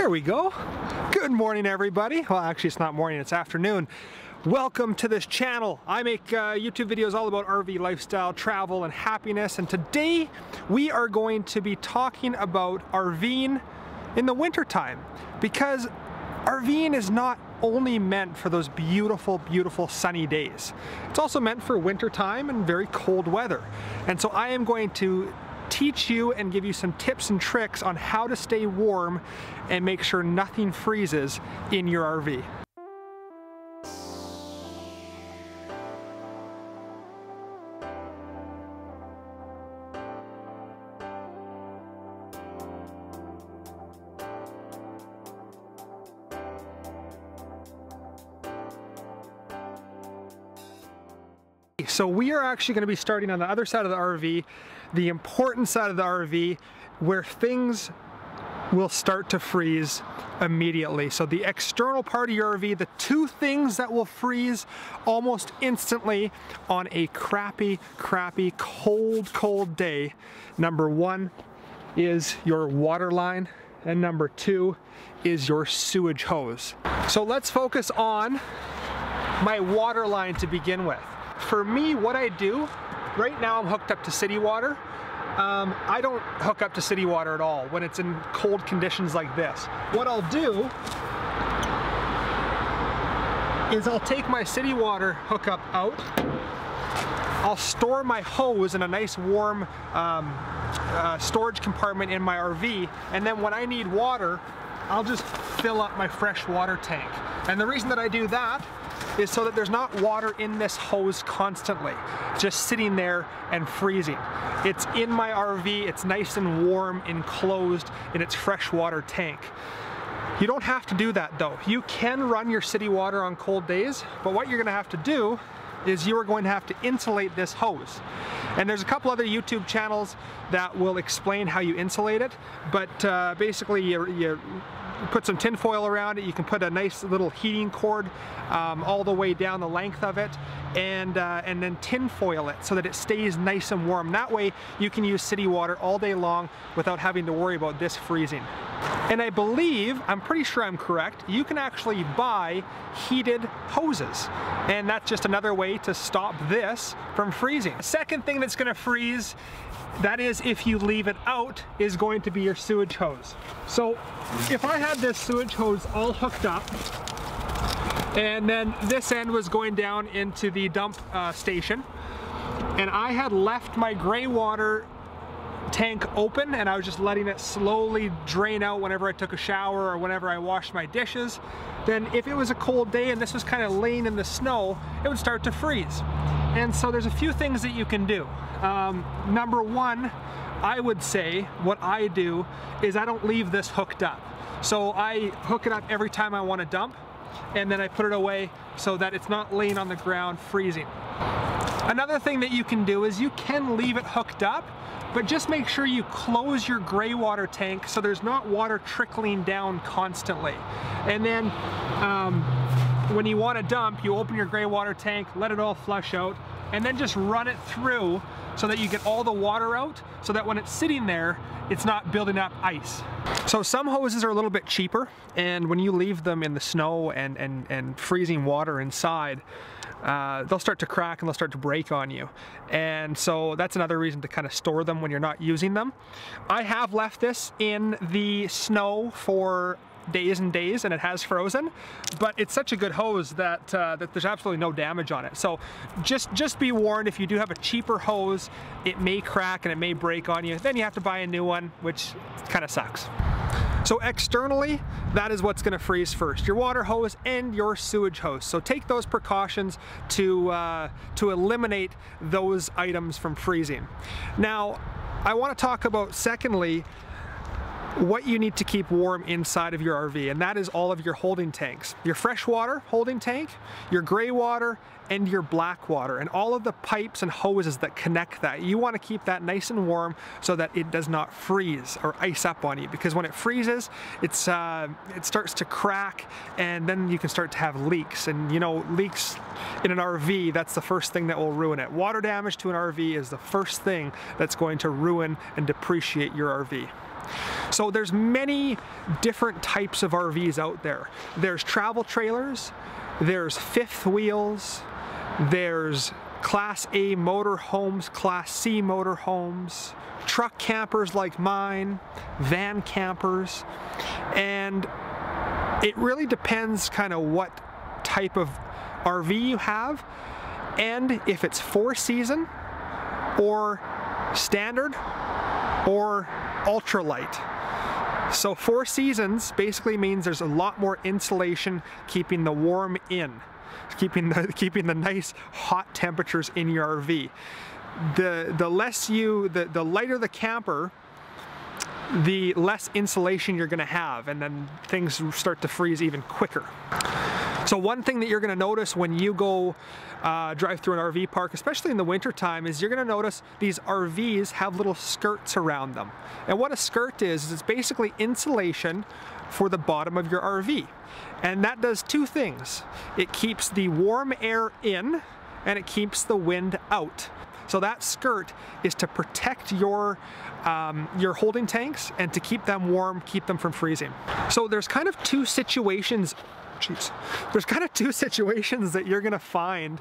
There we go. Good morning, everybody. Well, actually, it's not morning, it's afternoon. Welcome to this channel. I make YouTube videos all about RV lifestyle, travel, and happiness. And today we are going to be talking about RVing in the wintertime, because RVing is not only meant for those beautiful, beautiful sunny days. It's also meant for wintertime and very cold weather. And so I am going to teach you and give you some tips and tricks on how to stay warm and make sure nothing freezes in your RV. So we are actually going to be starting on the other side of the RV, the important side of the RV, where things will start to freeze immediately. So the external part of your RV, the two things that will freeze almost instantly on a crappy, cold day. Number one is your water line, and number two is your sewage hose. So let's focus on my water line to begin with. For me, what I do, right now I'm hooked up to city water. I don't hook up to city water at all when it's in cold conditions like this. What I'll do is I'll take my city water hookup out. I'll store my hose in a nice warm storage compartment in my RV, and then when I need water, I'll just fill up my fresh water tank. And the reason that I do that is so that there's not water in this hose constantly, just sitting there and freezing. It's in my RV, it's nice and warm, enclosed in its fresh water tank. You don't have to do that though. You can run your city water on cold days, but what you're gonna have to do is you are going to have to insulate this hose. And there's a couple other YouTube channels that will explain how you insulate it, but basically you put some tin foil around it. You can put a nice little heating cord all the way down the length of it, and then tin foil it so that it stays nice and warm. That way you can use city water all day long without having to worry about this freezing. And I believe, I'm pretty sure I'm correct, you can actually buy heated hoses. And that's just another way to stop this from freezing. The second thing that's gonna freeze, that is if you leave it out, is going to be your sewage hose. So if I had this sewage hose all hooked up, and then this end was going down into the dump station, and I had left my gray water tank open and I was just letting it slowly drain out whenever I took a shower or whenever I washed my dishes, then if it was a cold day and this was kind of laying in the snow, it would start to freeze. And so there's a few things that you can do. Number one, I would say what I do is I don't leave this hooked up. So I hook it up every time I want to dump, and then I put it away so that it's not laying on the ground freezing. Another thing that you can do is you can leave it hooked up, but just make sure you close your gray water tank so there's not water trickling down constantly. And then when you want to dump, you open your gray water tank, let it all flush out, and then just run it through so that you get all the water out, so that when it's sitting there, it's not building up ice. So some hoses are a little bit cheaper, and when you leave them in the snow and freezing water inside, they'll start to crack and they'll start to break on you. And so that's another reason to kind of store them when you're not using them. I have left this in the snow for days and days, and it has frozen, but it's such a good hose that, that there's absolutely no damage on it. So just be warned, if you do have a cheaper hose, it may crack and it may break on you. Then you have to buy a new one, which kind of sucks. So externally, that is what's going to freeze first, your water hose and your sewage hose. So take those precautions to eliminate those items from freezing. Now, I want to talk about, secondly, what you need to keep warm inside of your RV, and that is all of your holding tanks. Your freshwater holding tank, your gray water, and your black water, and all of the pipes and hoses that connect that. You want to keep that nice and warm so that it does not freeze or ice up on you, because when it freezes, it starts to crack, and then you can start to have leaks. And you know, leaks in an RV, that's the first thing that will ruin it. Water damage to an RV is the first thing that's going to ruin and depreciate your RV. So there's many different types of RVs out there. There's travel trailers, there's fifth wheels, there's Class A motorhomes, Class C motorhomes, truck campers like mine, van campers, and it really depends kind of what type of RV you have and if it's 4-season or standard or ultralight. So 4 seasons basically means there's a lot more insulation keeping the warm in, keeping the nice hot temperatures in your RV. The lighter the camper, the less insulation you're going to have, and then things start to freeze even quicker. So one thing that you're going to notice when you go drive through an RV park, especially in the winter time, is you're going to notice these RVs have little skirts around them. And what a skirt is it's basically insulation for the bottom of your RV. And that does two things. It keeps the warm air in and it keeps the wind out. So that skirt is to protect your holding tanks and to keep them warm, keep them from freezing. So there's kind of two situations. There's kind of two situations that you're gonna find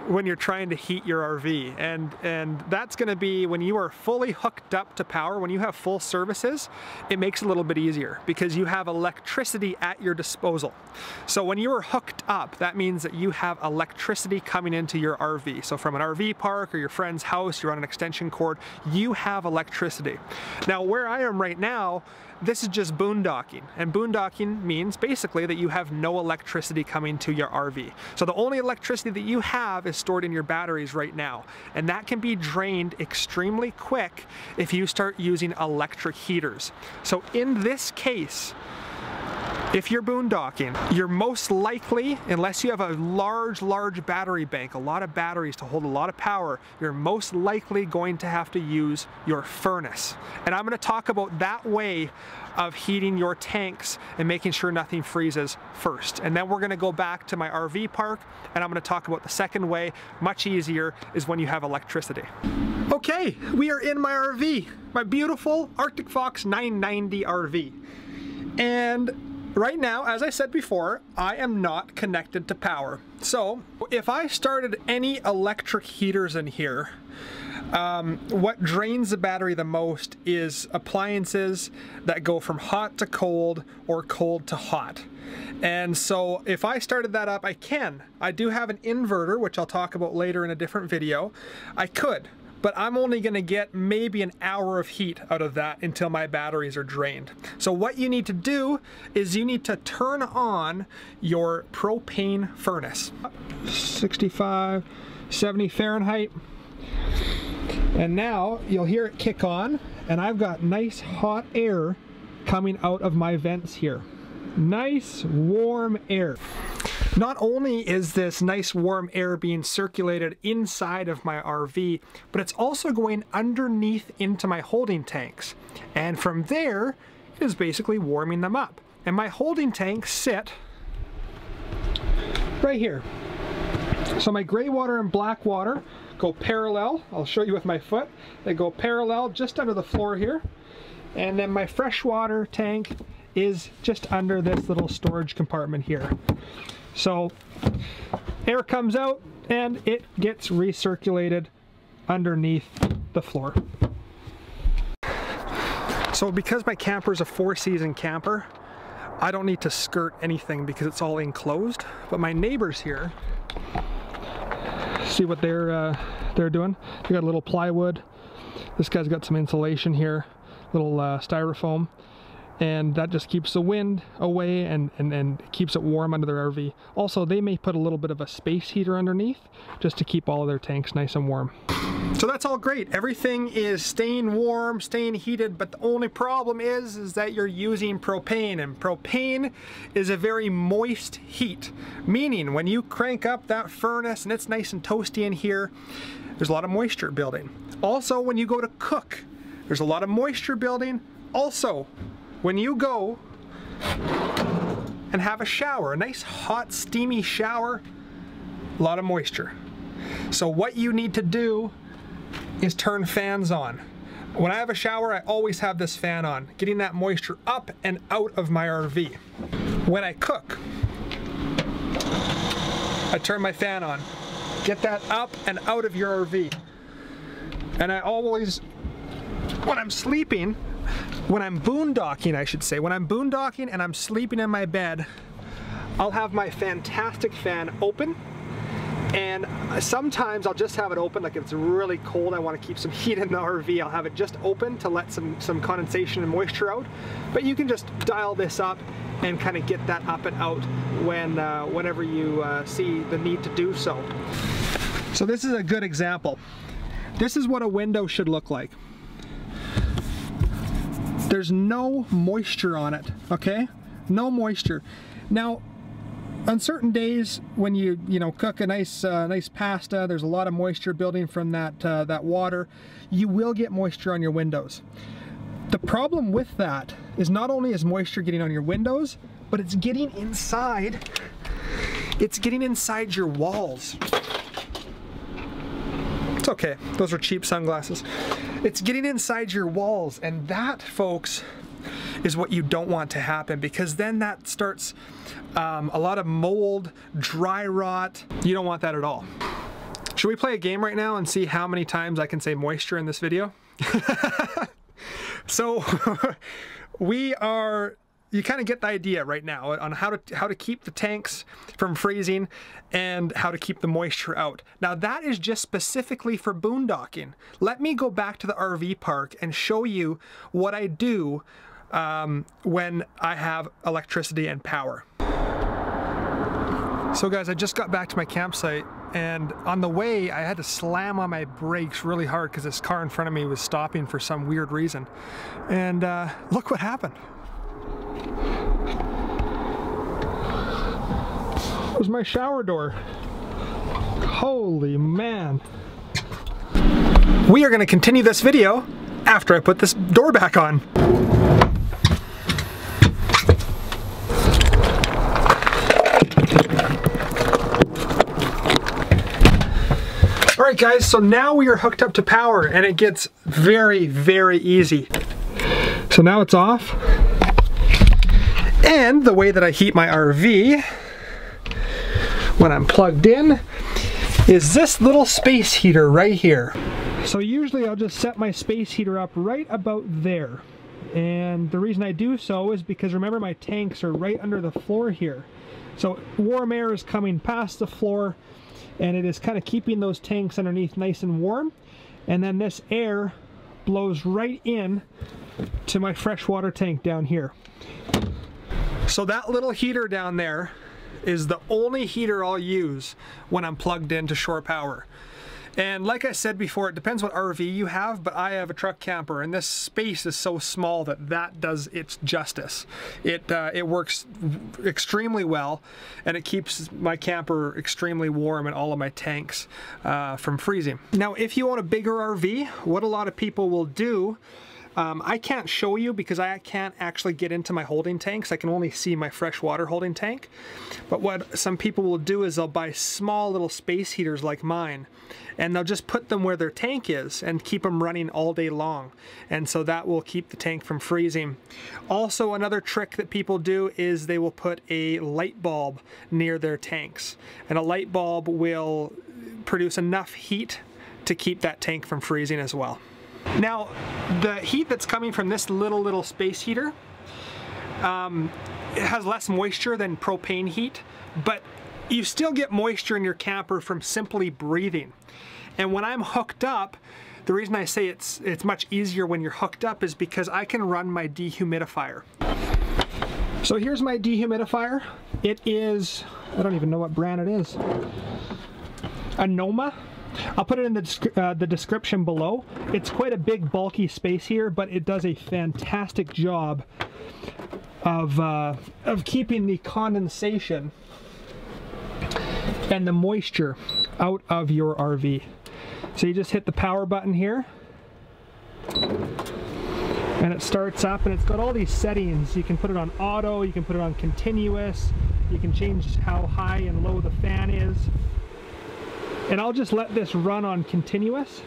when you're trying to heat your RV, and that's gonna be when you are fully hooked up to power. When you have full services, it makes it a little bit easier because you have electricity at your disposal. So when you are hooked up, that means that you have electricity coming into your RV. So from an RV park or your friend's house, you're on an extension cord, you have electricity. Now where I am right now, this is just boondocking, and boondocking means basically that you have no electricity coming to your RV. So the only electricity that you have is stored in your batteries right now, and that can be drained extremely quick if you start using electric heaters. So in this case, if you're boondocking, you're most likely, unless you have a large battery bank, a lot of batteries to hold a lot of power, you're most likely going to have to use your furnace. And I'm going to talk about that way of heating your tanks and making sure nothing freezes first. And then we're going to go back to my RV park and I'm going to talk about the second way, much easier, is when you have electricity. Okay, we are in my RV, my beautiful Arctic Fox 990 RV. And right now, as I said before, I am not connected to power. So if I started any electric heaters in here, what drains the battery the most is appliances that go from hot to cold or cold to hot. And so if I started that up, I can. I do have an inverter, which I'll talk about later in a different video. I could. But I'm only going to get maybe an hour of heat out of that until my batteries are drained. So what you need to do is you need to turn on your propane furnace. 65, 70 Fahrenheit. And now you'll hear it kick on, and I've got nice hot air coming out of my vents here. Nice warm air. Not only is this nice warm air being circulated inside of my RV, but it's also going underneath into my holding tanks. And from there, it is basically warming them up. And my holding tanks sit right here. So my gray water and black water go parallel. I'll show you with my foot. They go parallel just under the floor here. And then my freshwater tank is just under this little storage compartment here. So air comes out and it gets recirculated underneath the floor. So because my camper is a 4-season camper, I don't need to skirt anything because it's all enclosed. But my neighbors here, see what they're doing? They got a little plywood. This guy's got some insulation here, little styrofoam. And that just keeps the wind away and keeps it warm under their RV. Also, they may put a little bit of a space heater underneath just to keep all of their tanks nice and warm. So that's all great. Everything is staying warm, staying heated, but the only problem is that you're using propane, and propane is a very moist heat, meaning when you crank up that furnace and it's nice and toasty in here, there's a lot of moisture building. Also, when you go to cook, there's a lot of moisture building. Also, when you go and have a shower, a nice hot steamy shower, a lot of moisture. So what you need to do is turn fans on. When I have a shower, I always have this fan on, getting that moisture up and out of my RV. When I cook, I turn my fan on. Get that up and out of your RV. And I always, when I'm sleeping, when I'm boondocking, I should say, when I'm boondocking and I'm sleeping in my bed, I'll have my fantastic fan open. And sometimes I'll just have it open, like if it's really cold, I want to keep some heat in the RV, I'll have it just open to let some condensation and moisture out. But you can just dial this up and kind of get that up and out whenever you see the need to do so. So this is a good example. This is what a window should look like. There's no moisture on it, okay? No moisture. Now, on certain days when you cook a nice pasta, there's a lot of moisture building from that water. You will get moisture on your windows. The problem with that is not only is moisture getting on your windows, but it's getting inside. It's getting inside your walls. It's okay, those are cheap sunglasses. It's getting inside your walls, and that, folks, is what you don't want to happen, because then that starts a lot of mold, dry rot. You don't want that at all. Should we play a game right now and see how many times I can say moisture in this video? So you kind of get the idea right now on how to keep the tanks from freezing and how to keep the moisture out. Now that is just specifically for boondocking. Let me go back to the RV park and show you what I do when I have electricity and power. So guys, I just got back to my campsite, and on the way I had to slam on my brakes really hard because this car in front of me was stopping for some weird reason. And look what happened. It was my shower door. Holy man. We are going to continue this video after I put this door back on. Alright guys, so now we are hooked up to power, and it gets very, very easy. So now it's off. And the way that I heat my RV when I'm plugged in is this little space heater right here. So usually I'll just set my space heater up right about there. And the reason I do so is because, remember, my tanks are right under the floor here. So warm air is coming past the floor, and it is kind of keeping those tanks underneath nice and warm. And then this air blows right in to my freshwater tank down here. So that little heater down there is the only heater I'll use when I'm plugged into shore power. And like I said before, it depends what RV you have, but I have a truck camper, and this space is so small that does its justice. It works extremely well, and it keeps my camper extremely warm and all of my tanks from freezing. Now, if you own a bigger RV, what a lot of people will do, I can't show you because I can't actually get into my holding tanks. I can only see my freshwater holding tank. But what some people will do is they'll buy small little space heaters like mine, and they'll just put them where their tank is and keep them running all day long. And so that will keep the tank from freezing. Also, another trick that people do is they will put a light bulb near their tanks. And a light bulb will produce enough heat to keep that tank from freezing as well. Now, the heat that's coming from this little space heater, it has less moisture than propane heat, but you still get moisture in your camper from simply breathing. And when I'm hooked up, the reason I say it's much easier when you're hooked up is because I can run my dehumidifier. So here's my dehumidifier. It is, I don't even know what brand it is, a Noma. I'll put it in the description below. It's quite a big, bulky space here, but it does a fantastic job of keeping the condensation and the moisture out of your RV. So you just hit the power button here, and it starts up, and it's got all these settings. You can put it on auto, you can put it on continuous, you can change how high and low the fan is. And I'll just let this run on continuous,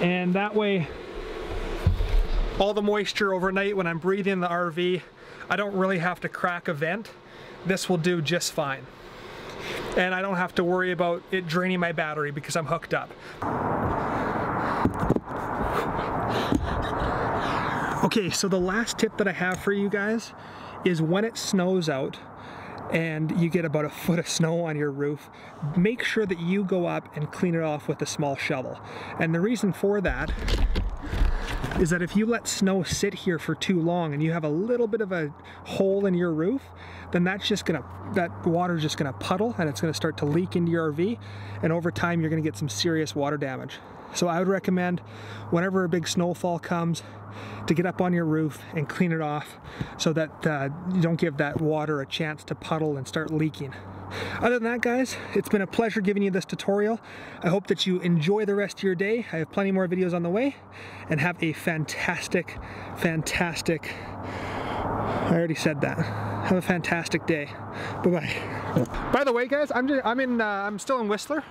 and that way all the moisture overnight when I'm breathing in the RV. I don't really have to crack a vent. This will do just fine. And I don't have to worry about it draining my battery because I'm hooked up. Okay, so the last tip that I have for you guys is when it snows out and you get about a foot of snow on your roof, make sure that you go up and clean it off with a small shovel. And the reason for that is that if you let snow sit here for too long and you have a little bit of a hole in your roof, then that water's just gonna puddle and it's gonna start to leak into your RV, and over time you're gonna get some serious water damage. So I would recommend whenever a big snowfall comes to get up on your roof and clean it off so that you don't give that water a chance to puddle and start leaking. Other than that, guys, it's been a pleasure giving you this tutorial. I hope that you enjoy the rest of your day. I have plenty more videos on the way, and have a fantastic, I already said that. Have a fantastic day. Bye-bye. By the way, guys, I'm still in Whistler.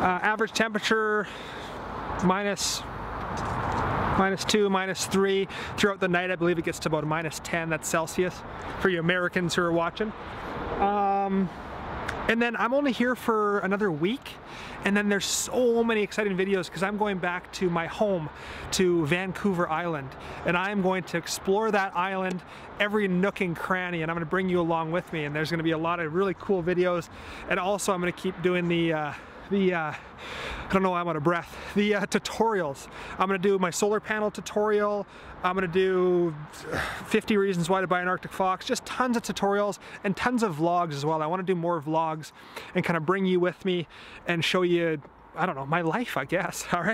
Average temperature -2, -3 throughout the night. I believe it gets to about -10. That's Celsius for you Americans who are watching. And then I'm only here for another week, and then there's so many exciting videos because I'm going back to my home, to Vancouver Island, and I'm going to explore that island, every nook and cranny, and I'm going to bring you along with me, and there's going to be a lot of really cool videos. And also I'm going to keep doing the I don't know why I'm out of breath, the tutorials. I'm going to do my solar panel tutorial. I'm going to do 50 reasons why to buy an Arctic fox. Just tons of tutorials and tons of vlogs as well. I want to do more vlogs and kind of bring you with me and show you, I don't know, my life, I guess. All right.